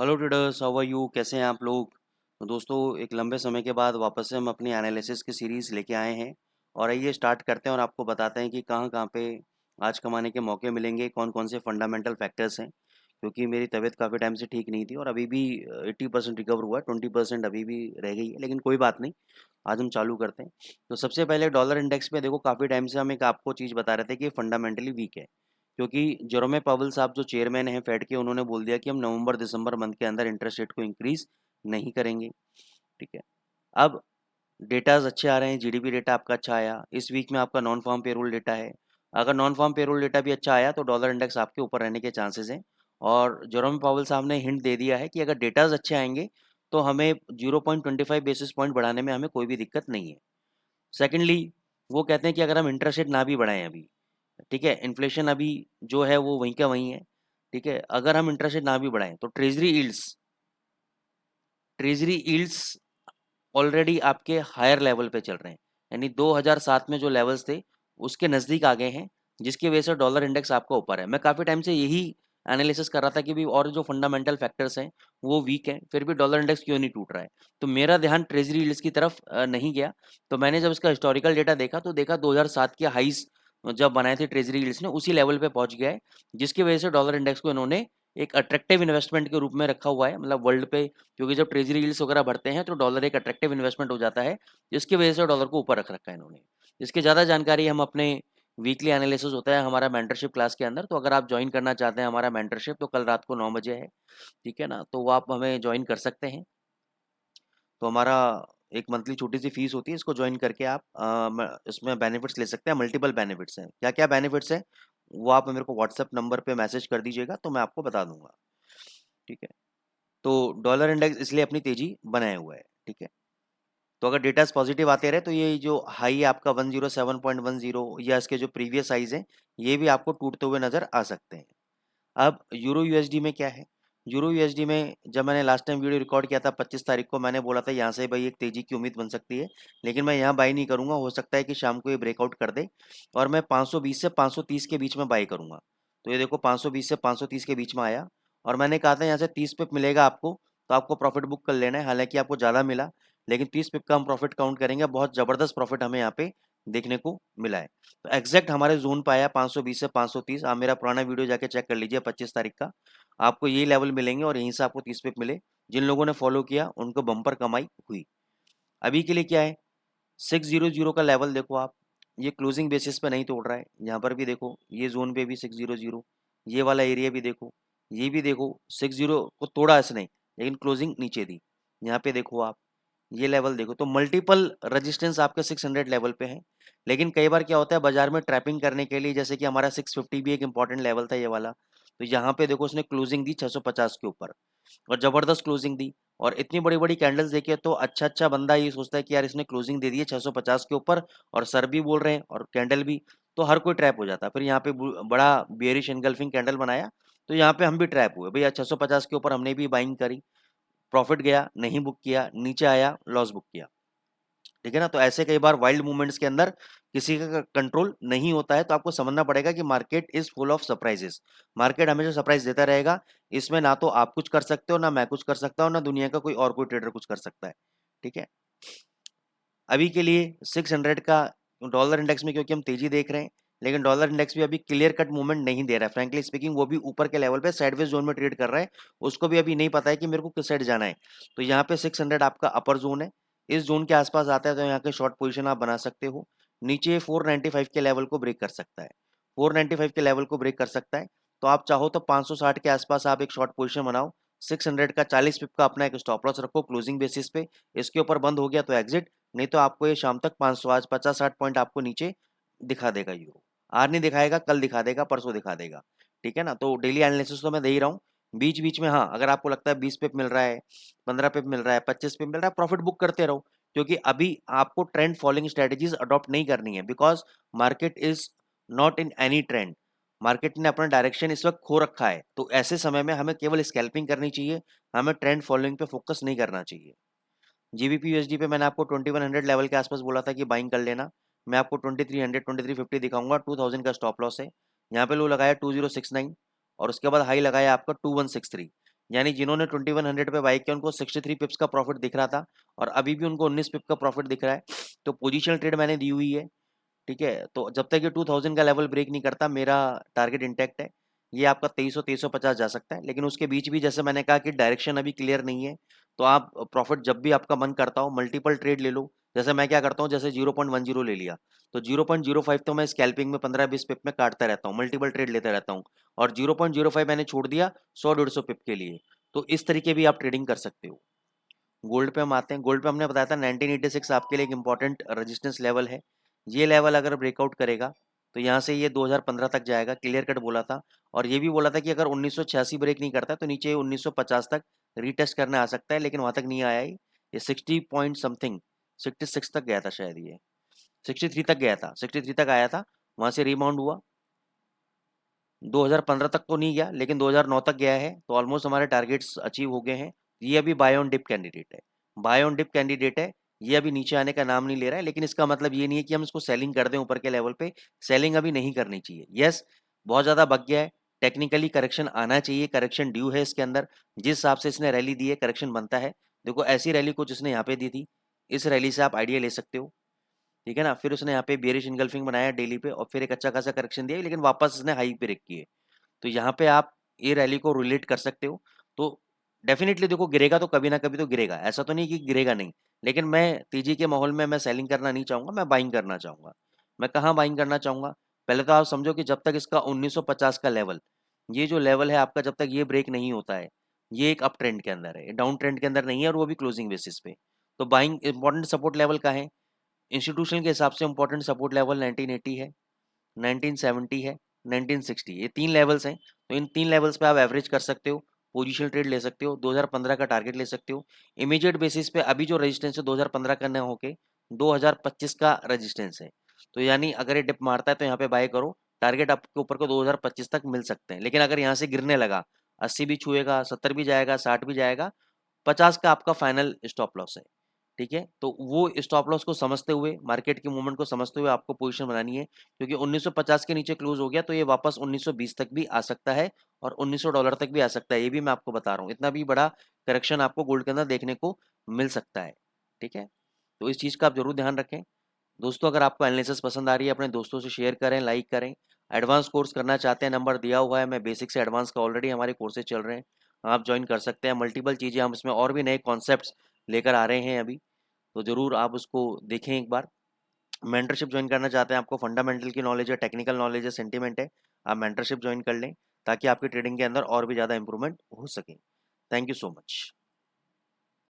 Hello traders, how are you? कैसे हैं आप लोग? तो दोस्तों, एक लंबे समय के बाद वापस से हम अपनी एनालिसिस की सीरीज़ लेके आए हैं। और आइए स्टार्ट करते हैं और आपको बताते हैं कि कहाँ कहाँ पे आज कमाने के मौके मिलेंगे, कौन कौन से फंडामेंटल फैक्टर्स हैं। क्योंकि मेरी तबीयत काफ़ी टाइम से ठीक नहीं थी और अभी भी 80% रिकवर हुआ है, 20% अभी भी रह गई है, लेकिन कोई बात नहीं। आज हम चालू करते हैं। तो सबसे पहले डॉलर इंडेक्स पे देखो, काफ़ी टाइम से हम एक आपको चीज़ बता रहे थे कि फंडामेंटली वीक है। क्योंकि जेरोमे पावेल साहब जो चेयरमैन हैं फेड के, उन्होंने बोल दिया कि हम नवंबर दिसंबर मंथ के अंदर इंटरेस्ट रेट को इंक्रीज नहीं करेंगे। ठीक है। अब डेटाज अच्छे आ रहे हैं, जीडीपी डेटा आपका अच्छा आया, इस वीक में आपका नॉन फार्म पेरोल डेटा है। अगर नॉन फार्म पेरोल डेटा भी अच्छा आया तो डॉलर इंडेक्स आपके ऊपर रहने के चांसेस हैं। और जेरोमे पावेल साहब ने हिंट दे दिया है कि अगर डेटाज अच्छे आएंगे तो हमें 0.25 बेसिस पॉइंट बढ़ाने में हमें कोई भी दिक्कत नहीं है। सेकेंडली, वो कहते हैं कि अगर हम इंटरेस्ट रेट ना भी बढ़ाएं अभी, ठीक है, इन्फ्लेशन अभी जो है वो वहीं का वहीं है। ठीक है, अगर हम इंटरेस्ट रेट ना भी बढ़ाएं तो ट्रेजरी यील्ड्स ऑलरेडी आपके हायर लेवल पे चल रहे हैं। यानी 2007 में जो लेवल्स थे उसके नज़दीक आ गए हैं, जिसकी वजह से डॉलर इंडेक्स आपका ऊपर है। मैं काफ़ी टाइम से यही एनालिसिस कर रहा था कि भी और जो फंडामेंटल फैक्टर्स हैं वो वीक हैं, फिर भी डॉलर इंडेक्स क्यों नहीं टूट रहा है। तो मेरा ध्यान ट्रेजरी यील्ड्स की तरफ नहीं गया। तो मैंने जब इसका हिस्टोरिकल डेटा देखा तो देखा 2007 के हाईस जब बनाए थे ट्रेजरी यील्ड्स ने, उसी लेवल पे पहुंच गया है, जिसकी वजह से डॉलर इंडेक्स को इन्होंने एक अट्रैक्टिव इन्वेस्टमेंट के रूप में रखा हुआ है, मतलब वर्ल्ड पे। क्योंकि जब ट्रेजरी यील्ड्स वगैरह बढ़ते हैं तो डॉलर एक अट्रैक्टिव इन्वेस्टमेंट हो जाता है, जिसकी वजह से डॉलर को ऊपर रख रखा है इन्होंने। इसकी ज़्यादा जानकारी हम अपने वीकली एनालिसिस होता है हमारा मेंटरशिप क्लास के अंदर, तो अगर आप ज्वाइन करना चाहते हैं हमारा मेंटरशिप तो कल रात को 9 बजे है। ठीक है ना, तो वो आप हमें ज्वाइन कर सकते हैं। तो हमारा एक मंथली छोटी सी फीस होती है, इसको ज्वाइन करके आप इसमें बेनिफिट्स ले सकते हैं। मल्टीपल बेनिफिट्स हैं। क्या क्या बेनिफिट्स हैं वो आप मेरे को व्हाट्सएप नंबर पे मैसेज कर दीजिएगा तो मैं आपको बता दूंगा। ठीक है। तो डॉलर इंडेक्स इसलिए अपनी तेजी बनाए हुआ है। ठीक है। तो अगर डेटास पॉजिटिव आते रहे तो ये जो हाई है आपका 107.10 या इसके जो प्रीवियस हाइज हैं ये भी आपको टूटते हुए नजर आ सकते हैं। अब यूरो यूएसडी में क्या है? यूरो यूएसडी में जब मैंने लास्ट टाइम वीडियो रिकॉर्ड किया था 25 तारीख को, मैंने बोला था यहाँ से भाई एक तेजी की उम्मीद बन सकती है, लेकिन मैं यहाँ बाई नहीं करूंगा। हो सकता है कि शाम को ये ब्रेकआउट कर दे और मैं 520 से 530 के बीच में बाई करूंगा। तो ये देखो 520 से 530 के बीच में आया और मैंने कहा था यहाँ से 30 पिप मिलेगा आपको, तो आपको प्रॉफिट बुक कर लेना है। हालांकि आपको ज़्यादा मिला, लेकिन 30 पिप का हम प्रॉफिट काउंट करेंगे। बहुत ज़बरदस्त प्रॉफिट हमें यहाँ पे देखने को मिला है। तो एग्जैक्ट हमारे जोन पे आया 520 से 530। आप मेरा पुराना वीडियो जाके चेक कर लीजिए 25 तारीख का, आपको यही लेवल मिलेंगे और यहीं से आपको 30 पिप मिले। जिन लोगों ने फॉलो किया उनको बम्पर कमाई हुई। अभी के लिए क्या है, 600 का लेवल देखो आप, ये क्लोजिंग बेसिस पे नहीं तोड़ रहा है। यहाँ पर भी देखो, ये जोन पे भी 600, ये वाला एरिया भी देखो, ये भी देखो 60 को तोड़ा इसने, लेकिन क्लोजिंग नीचे दी। यहाँ पे देखो आप, ये लेवल देखो, तो मल्टीपल रेजिस्टेंस आपके 600 लेवल पे हैं। लेकिन कई बार क्या होता है बाजार में ट्रैपिंग करने के लिए, जैसे कि हमारा 650 भी एक इंपॉर्टेंट लेवल था ये वाला, तो यहाँ पे देखो उसने क्लोजिंग दी 650 के ऊपर और जबरदस्त क्लोजिंग दी। और इतनी बड़ी बड़ी कैंडल्स देखिए तो अच्छा अच्छा बंदा ये सोचता है कि यार इसने क्लोजिंग दे दी है 650 के ऊपर और सर भी बोल रहे हैं और कैंडल भी, तो हर कोई ट्रैप हो जाता है। फिर यहाँ पे बड़ा बियरिश एनगल्फिंग कैंडल बनाया, तो यहाँ पे हम भी ट्रैप हुए भैया। 650 के ऊपर हमने भी बाइंग करी, प्रॉफिट गया, नहीं बुक किया, नीचे आया, लॉस बुक किया। ठीक है ना। तो ऐसे कई बार वाइल्ड मूवमेंट्स के अंदर किसी का कंट्रोल नहीं होता है, तो आपको समझना पड़ेगा कि market is full of surprises. Market हमेशा सरप्राइज देता रहेगा। इसमें ना तो आप कुछ कर सकते हो, ना मैं कुछ कर सकता हूँ, ना दुनिया का कोई और कोई ट्रेडर कुछ कर सकता है। ठीक है। अभी के लिए 600 का डॉलर इंडेक्स में क्योंकि हम तेजी देख रहे हैं, लेकिन डॉलर इंडेक्स भी अभी क्लियर कट मूवमेंट नहीं दे रहा है। फ्रैंकली स्पीकिंग वो भी ऊपर के लेवल पे साइडवेज जोन में ट्रेड कर रहा है। उसको भी अभी नहीं पता है कि मेरे को किस साइड जाना है। तो यहाँ पे 600 आपका अपर जोन है। इस जोन के आसपास आता है तो यहाँ के शॉर्ट पोजीशन आप बना सकते हो। नीचे 495 के लेवल को ब्रेक कर सकता है, 495 के लेवल को ब्रेक कर सकता है। तो आप चाहो तो 560 के आसपास आप एक शॉर्ट पोजीशन बनाओ। 600 का 40 पिप का अपना एक स्टॉप लॉस रखो क्लोजिंग बेसिस पे। इसके ऊपर बंद हो गया तो एग्जिट, नहीं तो आपको ये शाम तक 500 आज 50-60 पॉइंट आपको नीचे दिखा देगा यूरो। आज नहीं दिखाएगा, कल दिखा देगा, परसों दिखा देगा। ठीक है ना। तो डेली एनालिसिस तो मैं दे ही रहा हूँ। बीच बीच में हाँ, अगर आपको लगता है 20 पिप मिल रहा है, 15 पिप मिल रहा है, 25 पिप मिल रहा है, प्रॉफिट बुक करते रहो। क्योंकि अभी आपको ट्रेंड फॉलोइंग स्ट्रेटेजीज अडॉप्ट नहीं करनी है, because market is not in any trend. Market ने अपना डायरेक्शन इस वक्त खो रखा है, तो ऐसे समय में हमें केवल स्कैल्पिंग करनी चाहिए, हमें ट्रेंड फॉलोइंग पे फोकस नहीं करना चाहिए। जीबीपी यूएसडी पे मैंने आपको 2100 लेवल के आसपास बोला था कि बाइंग कर लेना। मैं आपको 2300 2350 दिखाऊंगा। 2000 का स्टॉप लॉस है। यहाँ पे लो लगाया 2069 और उसके बाद हाई लगाया आपका 2163। यानी जिन्होंने 2100 पे बाई किया उनको 63 पिप्स का प्रॉफिट दिख रहा था और अभी भी उनको 19 पिप का प्रॉफिट दिख रहा है। तो पोजिशनल ट्रेड मैंने दी हुई है, ठीक है। तो जब तक ये 2000 का लेवल ब्रेक नहीं करता मेरा टारगेट इंटैक्ट है। ये आपका 2300 2350 जा सकता है, लेकिन उसके बीच भी जैसे मैंने कहा कि डायरेक्शन अभी क्लियर नहीं है। तो आप प्रॉफिट जब भी आपका मन करता हो मल्टीपल ट्रेड ले लो। जैसे मैं क्या करता हूँ, जैसे 0.10 ले लिया तो 0.05 तो मैं स्कैल्पिंग में 15-20 पिप में काटता रहता हूँ, मल्टीपल ट्रेड लेते रहता हूँ। और 0.05 मैंने छोड़ दिया 100-150 पिप के लिए। तो इस तरीके भी आप ट्रेडिंग कर सकते हो। गोल्ड पे हम आते हैं। गोल्ड पे हमने बताया था 1986 आपके लिए एक इंपॉर्टेंट रेजिस्टेंस लेवल है। ये लेवल अगर ब्रेकआउट करेगा तो यहाँ से ये 2015 तक जाएगा, क्लियर कट बोला था। और ये भी बोला था कि अगर 1986 ब्रेक नहीं करता तो नीचे 1950 तक रीटेस्ट करने आ सकता है, लेकिन वहां तक नहीं आया ही। ये 60 पॉइंट समथिंग 66 तक गया था शायद, ये 63 तक गया था, 63 तक आया था। वहां से रिबाउंड हुआ, 2015 तक तो नहीं गया लेकिन 2009 तक गया है। तो ऑलमोस्ट हमारे टारगेट्स अचीव हो गए हैं। ये अभी बाय ऑन डिप कैंडिडेट है, बाय ऑन डिप कैंडिडेट है। ये अभी नीचे आने का नाम नहीं ले रहा है, लेकिन इसका मतलब ये नहीं है कि हम इसको सेलिंग कर दें ऊपर के लेवल पे। सेलिंग अभी नहीं करनी चाहिए। यस, बहुत ज़्यादा बग गया है, टेक्निकली करेक्शन आना चाहिए, करेक्शन ड्यू है इसके अंदर। जिस हिसाब से इसने रैली दी है करेक्शन बनता है। देखो ऐसी रैली कुछ इसने यहाँ पे दी थी, इस रैली से आप आइडिया ले सकते हो, ठीक है ना। फिर उसने यहाँ पे बेरिश इनगल्फिंग बनाया डेली पे और फिर एक अच्छा खासा करेक्शन दिया, लेकिन वापस इसने हाई पे ब्रेक किए। तो यहाँ पे आप ये रैली को रिलेट कर सकते हो। तो डेफिनेटली देखो गिरेगा तो कभी ना कभी तो गिरेगा, ऐसा तो नहीं कि गिरेगा नहीं। लेकिन मैं तेजी के माहौल में मैं सेलिंग करना नहीं चाहूंगा, मैं बाइंग करना चाहूंगा। मैं कहाँ बाइंग करना चाहूंगा, पहले तो आप समझो कि जब तक इसका 1950 का लेवल, ये जो लेवल है आपका, जब तक ये ब्रेक नहीं होता है, ये एक अप ट्रेंड के अंदर है, डाउन ट्रेंड के अंदर नहीं है, और वो भी क्लोजिंग बेसिस पे। तो बाइंग इंपॉर्टेंट सपोर्ट लेवल का है, इंस्टीट्यूशन के हिसाब से इंपॉर्टेंट सपोर्ट लेवल 1980 है, 1970 है, 1960, ये 3 लेवल्स हैं। तो इन 3 लेवल्स पे आप एवरेज कर सकते हो, पोजिशनल ट्रेड ले सकते हो, 2015 का टारगेट ले सकते हो। इमीडिएट बेसिस पे अभी जो रेजिस्टेंस है 2015 का न होके 2025 का रेजिस्टेंस है। तो यानी अगर ये डिप मारता है तो यहाँ पे बाय करो, टारगेट आपके ऊपर को 2025 तक मिल सकते हैं। लेकिन अगर यहाँ से गिरने लगा, 80 भी छुएगा, 70 भी जाएगा, 60 भी जाएगा, 50 का आपका फाइनल स्टॉप लॉस है, ठीक है। तो वो स्टॉप लॉस को समझते हुए, मार्केट की मूवमेंट को समझते हुए आपको पोजीशन बनानी है, क्योंकि 1950 के नीचे क्लोज हो गया तो ये वापस 1920 तक भी आ सकता है और $1900 तक भी आ सकता है। ये भी मैं आपको बता रहा हूँ, इतना भी बड़ा करेक्शन आपको गोल्ड के अंदर देखने को मिल सकता है, ठीक है। तो इस चीज़ का आप जरूर ध्यान रखें। दोस्तों, अगर आपको एनालिसिस पसंद आ रही है अपने दोस्तों से शेयर करें, लाइक करें। एडवांस कोर्स करना चाहते हैं, नंबर दिया हुआ है। मैं बेसिक से एडवांस का ऑलरेडी हमारे कोर्सेज चल रहे हैं, आप ज्वाइन कर सकते हैं। मल्टीपल चीज़ें हम इसमें और भी नए कॉन्सेप्ट्स लेकर आ रहे हैं अभी, तो ज़रूर आप उसको देखें एक बार। मेंटरशिप ज्वाइन करना चाहते हैं, आपको फंडामेंटल की नॉलेज है, टेक्निकल नॉलेज है, सेंटीमेंट है, आप मेंटरशिप ज्वाइन कर लें ताकि आपकी ट्रेडिंग के अंदर और भी ज़्यादा इंप्रूवमेंट हो सके। Thank you so much.